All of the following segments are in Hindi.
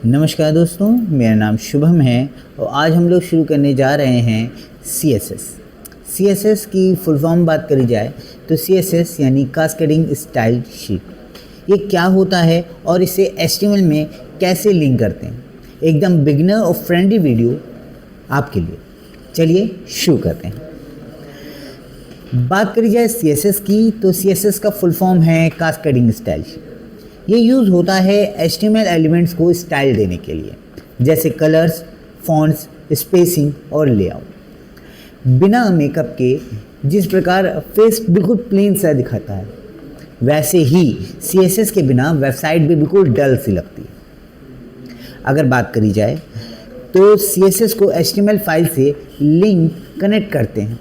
नमस्कार दोस्तों, मेरा नाम शुभम है और आज हम लोग शुरू करने जा रहे हैं CSS की फुल फॉर्म बात करी जाए तो CSS यानी कास्केडिंग स्टाइल शीट। ये क्या होता है और इसे HTML में कैसे लिंक करते हैं, एकदम बिगिनर और फ्रेंडली वीडियो आपके लिए। चलिए शुरू करते हैं। बात करी जाए CSS की तो CSS का फुल फॉर्म है कास्केडिंग स्टाइल शीट। ये यूज़ होता है HTML एलिमेंट्स को स्टाइल देने के लिए, जैसे कलर्स, फॉन्ट्स, स्पेसिंग और लेआउट। बिना मेकअप के जिस प्रकार फेस बिल्कुल प्लेन सा दिखाता है, वैसे ही CSS के बिना वेबसाइट भी बिल्कुल डल सी लगती है। अगर बात करी जाए तो CSS को HTML फाइल से लिंक कनेक्ट करते हैं।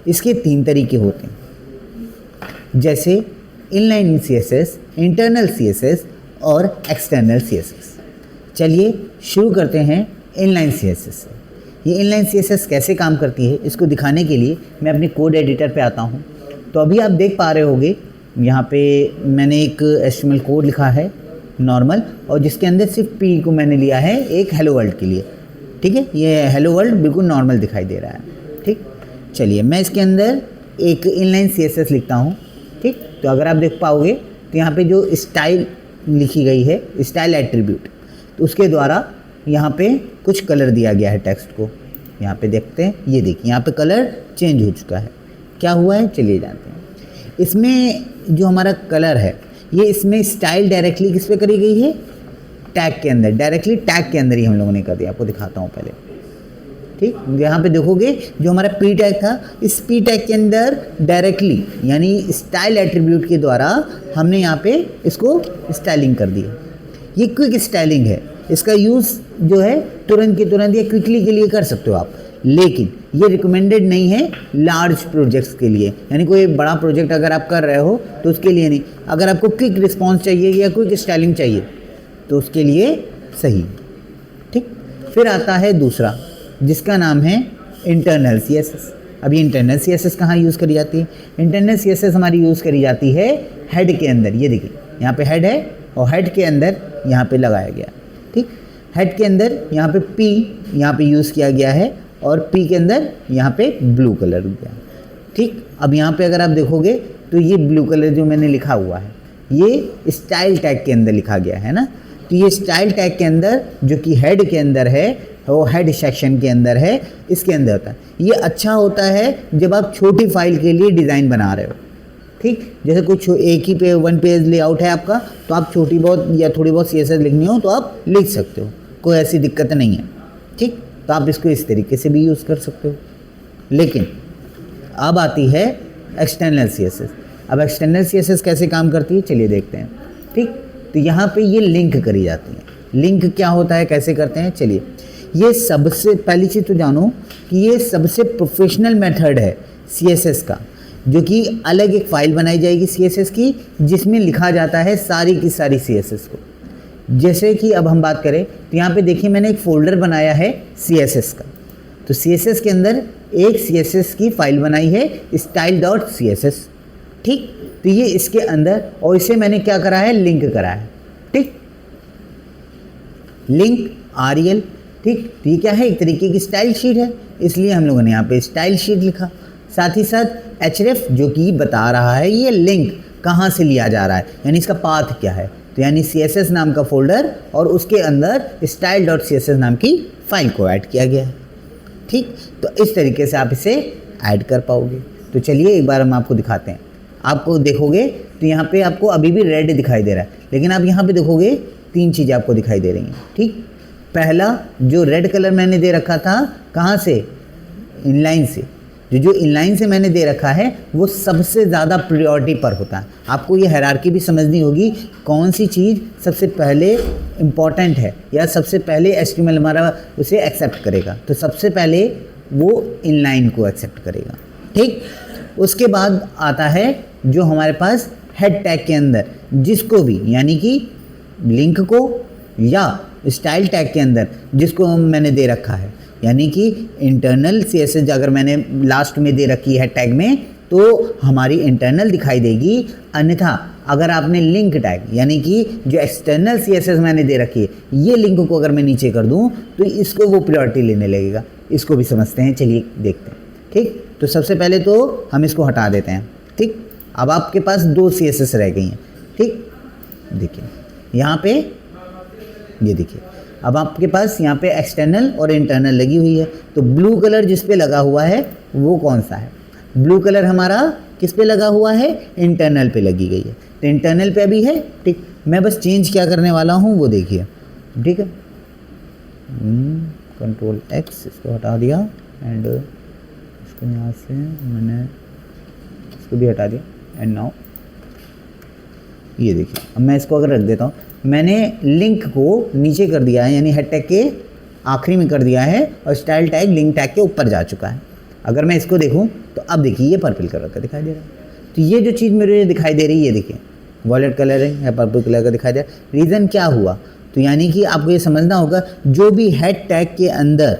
इसके 3 तरीके होते हैं, जैसे इनलाइन CSS, इंटरनल CSS और एक्सटर्नल CSS। चलिए शुरू करते हैं इनलाइन CSS से। ये इनलाइन CSS कैसे काम करती है इसको दिखाने के लिए मैं अपने कोड एडिटर पे आता हूँ। तो अभी आप देख पा रहे होंगे यहाँ पे मैंने एक HTML कोड लिखा है नॉर्मल, और जिसके अंदर सिर्फ P को मैंने लिया है एक हेलो वर्ल्ड के लिए। ठीक है, ये हेलो वर्ल्ड बिल्कुल नॉर्मल दिखाई दे रहा है। ठीक, चलिए मैं इसके अंदर एक इनलाइन CSS लिखता हूँ। ठीक, तो अगर आप देख पाओगे तो यहाँ पे जो स्टाइल लिखी गई है, स्टाइल एट्रीब्यूट, तो उसके द्वारा यहाँ पे कुछ कलर दिया गया है टेक्स्ट को। यहाँ पे देखते हैं, ये देखिए यहाँ पे कलर चेंज हो चुका है। क्या हुआ है चलिए जानते हैं। इसमें जो हमारा कलर है, ये इसमें स्टाइल डायरेक्टली किस पे करी गई है, टैग के अंदर, डायरेक्टली टैग के अंदर ही हम लोगों ने कर दिया। आपको दिखाता हूँ पहले। ठीक, यहाँ पे देखोगे जो हमारा P टैग था, इस P टैग के अंदर डायरेक्टली यानी स्टाइल एट्रीब्यूट के द्वारा हमने यहाँ पे इसको स्टाइलिंग कर दिया। ये क्विक स्टाइलिंग है, इसका यूज़ जो है तुरंत के तुरंत या क्विकली के लिए कर सकते हो आप, लेकिन ये रिकमेंडेड नहीं है लार्ज प्रोजेक्ट्स के लिए। यानी कोई बड़ा प्रोजेक्ट अगर आप कर रहे हो तो उसके लिए नहीं। अगर आपको क्विक रिस्पॉन्स चाहिए या क्विक स्टाइलिंग चाहिए तो उसके लिए सही। ठीक, फिर आता है दूसरा जिसका नाम है इंटरनल CSS। अब ये इंटरनल CSS कहाँ यूज़ करी जाती है? इंटरनल CSS हमारी यूज़ करी जाती है हेड के अंदर। ये देखिए यहाँ पे हेड है और हेड के अंदर यहाँ पे लगाया गया। ठीक, हेड के अंदर यहाँ पे P यहाँ पे यूज़ किया गया है और P के अंदर यहाँ पे ब्लू कलर गया। ठीक, अब यहाँ पे अगर आप देखोगे तो ये ब्लू कलर जो मैंने लिखा हुआ है ये स्टाइल टैग के अंदर लिखा गया है ना। तो ये स्टाइल टैग के अंदर जो कि हेड के अंदर है, वो हेड सेक्शन के अंदर है, इसके अंदर होता है। ये अच्छा होता है जब आप छोटी फाइल के लिए डिज़ाइन बना रहे हो। ठीक, जैसे कुछ एक ही पे 1 पेज लेआउट है आपका, तो आप छोटी बहुत या थोड़ी बहुत CSS लिखनी हो तो आप लिख सकते हो, कोई ऐसी दिक्कत नहीं है। ठीक, तो आप इसको इस तरीके से भी यूज़ कर सकते हो। लेकिन अब आती है एक्सटर्नल CSS। अब एक्सटर्नल CSS कैसे काम करती है चलिए देखते हैं। ठीक, तो यहाँ पे ये लिंक करी जाती है। लिंक क्या होता है, कैसे करते हैं चलिए। ये सबसे पहली चीज़ तो जानो कि ये सबसे प्रोफेशनल मेथड है CSS का, जो कि अलग एक फ़ाइल बनाई जाएगी CSS की, जिसमें लिखा जाता है सारी की सारी CSS को। जैसे कि अब हम बात करें तो यहाँ पे देखिए मैंने एक फ़ोल्डर बनाया है CSS का। तो CSS के अंदर एक CSS की फ़ाइल बनाई है style.css। ठीक, तो ये इसके अंदर, और इसे मैंने क्या करा है, लिंक करा है। ठीक, लिंक REL। ठीक, तो ये क्या है, एक तरीके की स्टाइल शीट है, इसलिए हम लोगों ने यहाँ पे स्टाइल शीट लिखा। साथ ही साथ href जो कि बता रहा है ये लिंक कहाँ से लिया जा रहा है, यानी इसका पाथ क्या है। तो यानी CSS नाम का फोल्डर और उसके अंदर style.css नाम की फाइल को ऐड किया गया है। ठीक, तो इस तरीके से आप इसे ऐड कर पाओगे। तो चलिए एक बार हम आपको दिखाते हैं। आपको देखोगे तो यहाँ पे आपको अभी भी रेड दिखाई दे रहा है, लेकिन आप यहाँ पे देखोगे 3 चीज़ें आपको दिखाई दे रही हैं। ठीक, पहला जो रेड कलर मैंने दे रखा था, कहाँ से, इनलाइन से। जो इनलाइन से मैंने दे रखा है वो सबसे ज़्यादा प्रायोरिटी पर होता है। आपको ये हायरार्की भी समझनी होगी, कौन सी चीज़ सबसे पहले इम्पॉर्टेंट है या सबसे पहले HTML हमारा उसे एक्सेप्ट करेगा। तो सबसे पहले वो इनलाइन को एक्सेप्ट करेगा। ठीक, उसके बाद आता है जो हमारे पास हेड टैग के अंदर, जिसको भी यानी कि लिंक को या स्टाइल टैग के अंदर जिसको मैंने दे रखा है, यानी कि इंटरनल CSS अगर मैंने लास्ट में दे रखी है टैग में, तो हमारी इंटरनल दिखाई देगी। अन्यथा अगर आपने लिंक टैग यानी कि जो एक्सटर्नल CSS मैंने दे रखी है, ये लिंक को अगर मैं नीचे कर दूं तो इसको वो प्रायोरिटी लेने लगेगा। इसको भी समझते हैं, चलिए देखते हैं। ठीक, तो सबसे पहले तो हम इसको हटा देते हैं। ठीक, अब आपके पास 2 CSS रह गई हैं। ठीक, देखिए यहाँ पे, ये देखिए अब आपके पास यहाँ पे एक्सटर्नल और इंटरनल लगी हुई है। तो ब्लू कलर जिस पे लगा हुआ है वो कौन सा है? ब्लू कलर हमारा किस पे लगा हुआ है? इंटरनल पे लगी गई है। तो इंटरनल पे अभी है। ठीक, मैं बस चेंज क्या करने वाला हूँ वो देखिए। ठीक है, Ctrl X इसको हटा दिया एंड इसको यहाँ से मैंने इसको भी हटा दिया एंड नाउ ये देखिए। अब मैं इसको अगर रख देता हूँ, मैंने लिंक को नीचे कर दिया है यानी हेड टैग के आखिरी में कर दिया है और स्टाइल टैग लिंक टैग के ऊपर जा चुका है। अगर मैं इसको देखूँ तो अब देखिए ये पर्पल कलर का दिखाई दे रहा है। तो ये जो चीज़ मेरे दिखाई दे रही है, ये देखिए वॉलेट कलर है या पर्पल कलर का दिखाई दे रहा है। रीज़न क्या हुआ? तो यानी कि आपको ये समझना होगा जो भी हेड टैग के अंदर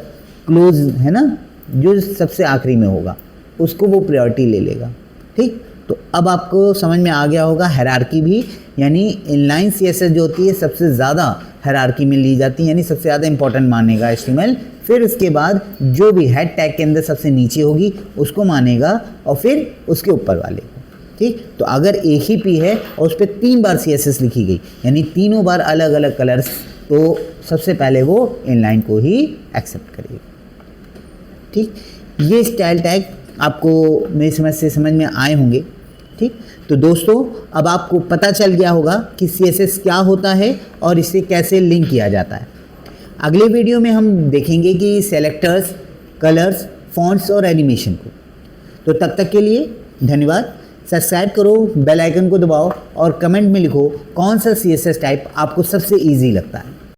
क्लोज है ना, जो सबसे आखिरी में होगा उसको वो प्रायोरिटी ले लेगा। ठीक, तो अब आपको समझ में आ गया होगा हायरार्की भी, यानी इनलाइन CSS जो होती है सबसे ज़्यादा हायरार्की में ली जाती है, यानी सबसे ज़्यादा इंपॉर्टेंट मानेगा HTML। फिर उसके बाद जो भी हेड टैग के अंदर सबसे नीचे होगी उसको मानेगा और फिर उसके ऊपर वाले को। ठीक, तो अगर एक ही P है और उस पर 3 बार CSS लिखी गई यानी तीनों बार अलग अलग कलर्स, तो सबसे पहले वो इनलाइन को ही एक्सेप्ट करेगा। ठीक, ये स्टाइल टैग आपको मेरी समझ से समझ में आए होंगे। ठीक, तो दोस्तों अब आपको पता चल गया होगा कि CSS क्या होता है और इसे कैसे लिंक किया जाता है। अगले वीडियो में हम देखेंगे कि सेलेक्टर्स, कलर्स, फॉन्ट्स और एनिमेशन को। तो तब तक के लिए धन्यवाद। सब्सक्राइब करो, बेल आइकन को दबाओ और कमेंट में लिखो कौन सा CSS टाइप आपको सबसे ईजी लगता है।